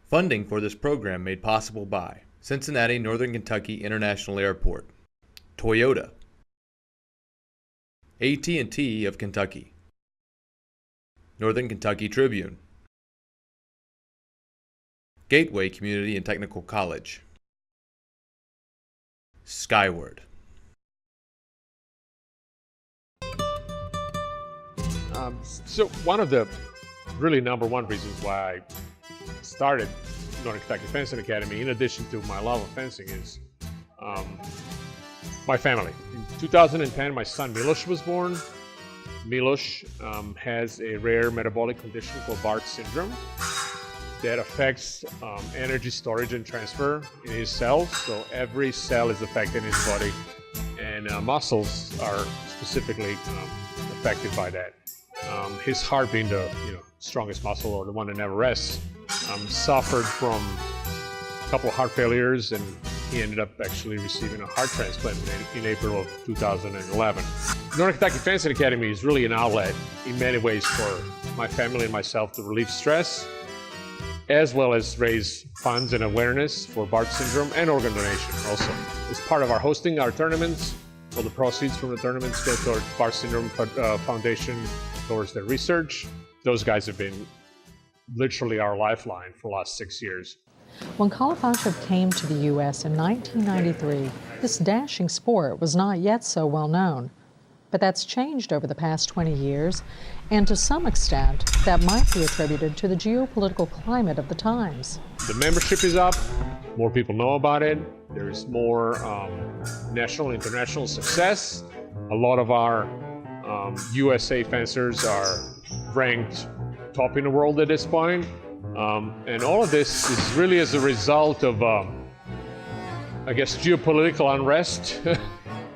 Funding for this program made possible by Cincinnati Northern Kentucky International Airport, Toyota, AT&T of Kentucky, Northern Kentucky Tribune, Gateway Community and Technical College, Skyward. So one of the really number one reasons why I started Northern Kentucky Fencing Academy, in addition to my love of fencing, is my family. In 2010, my son Milos was born. Milos has a rare metabolic condition called Barth syndrome that affects energy storage and transfer in his cells. So every cell is affected in his body, and muscles are specifically affected by that. His heart, being the strongest muscle, or the one that never rests, suffered from a couple of heart failures, and he ended up actually receiving a heart transplant in April of 2011. Northern Kentucky Fencing Academy is really an outlet in many ways for my family and myself to relieve stress, as well as raise funds and awareness for Barth syndrome and organ donation also. As part of our hosting our tournaments, all the proceeds from the tournaments go toward Barth Syndrome Foundation, towards their research. Those guys have been literally our lifeline for the last 6 years. When Kalapashev came to the U.S. in 1993, this dashing sport was not yet so well known. But that's changed over the past 20 years, and to some extent, that might be attributed to the geopolitical climate of the times. The membership is up, more people know about it, there's more national and international success. A lot of our USA fencers are ranked top in the world at this point. And all of this is really as a result of, I guess, geopolitical unrest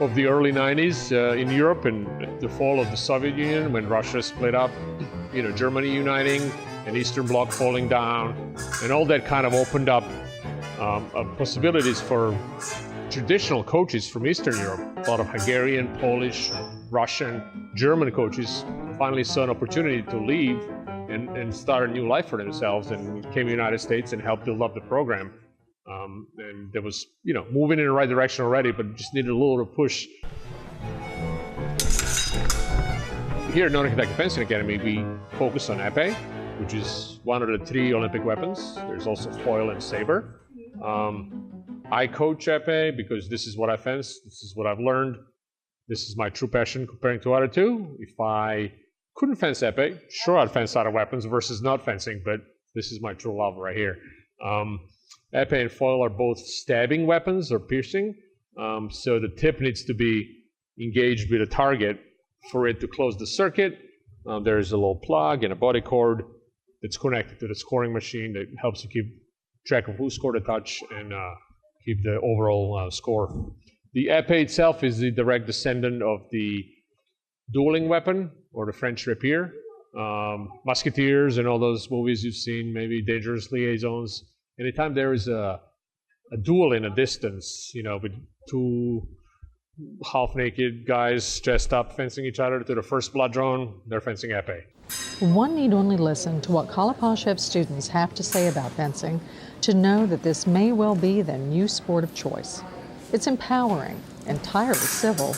of the early 90s in Europe, and the fall of the Soviet Union when Russia split up, Germany uniting and Eastern Bloc falling down, and all that kind of opened up possibilities for traditional coaches from Eastern Europe. A lot of Hungarian, Polish, Russian, German coaches finally saw an opportunity to leave and start a new life for themselves, and came to the United States and helped build up the program. And there was, moving in the right direction already, but just needed a little push. Here at Northern Kentucky Fencing Academy, we focus on epee, which is one of the 3 Olympic weapons. There's also foil and saber. I coach epee because this is what I fence, this is what I've learned. This is my true passion comparing to other 2. If I couldn't fence epee, sure, I'd fence other weapons versus not fencing, but this is my true love right here. Epee and foil are both stabbing weapons or piercing, so the tip needs to be engaged with a target for it to close the circuit. There's a little plug and a body cord that's connected to the scoring machine that helps you keep track of who scored a touch and keep the overall score. The epee itself is the direct descendant of the dueling weapon, or the French rapier. Musketeers and all those movies you've seen, maybe Dangerous Liaisons. Anytime there is a duel in a distance, with 2 half-naked guys dressed up fencing each other to the first blood drawn, they're fencing epee. One need only listen to what Kalapashev students have to say about fencing to know that this may well be their new sport of choice. It's empowering, entirely civil,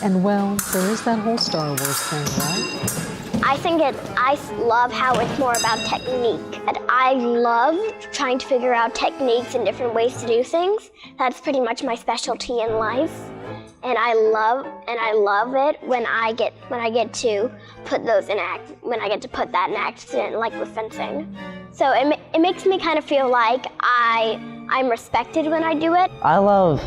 and well, there is that whole Star Wars thing, right? I love how it's more about technique. And I love trying to figure out techniques and different ways to do things. That's pretty much my specialty in life. And I love it when I get to put that in accident, like with fencing. So it makes me kind of feel like I'm respected when I do it. I love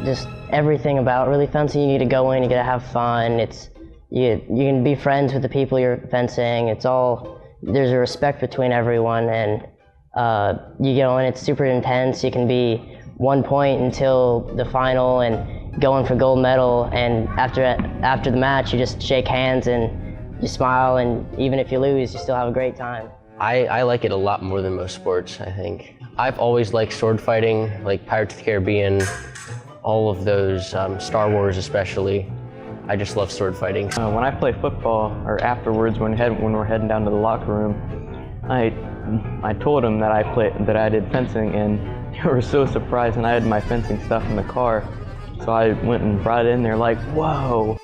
just everything about really fencing. You get to go in, you get to have fun. You can be friends with the people you're fencing. There's a respect between everyone, and you go in, it's super intense. You can be 1 point until the final and going for gold medal, and after the match you just shake hands and you smile, and even if you lose you still have a great time. I like it a lot more than most sports, I think. I've always liked sword fighting, like Pirates of the Caribbean, all of those, Star Wars especially. I just love sword fighting. When I play football, or afterwards when we're heading down to the locker room, I I told them that I did fencing, and they were so surprised, and I had my fencing stuff in the car. So I went and brought it in there like, whoa.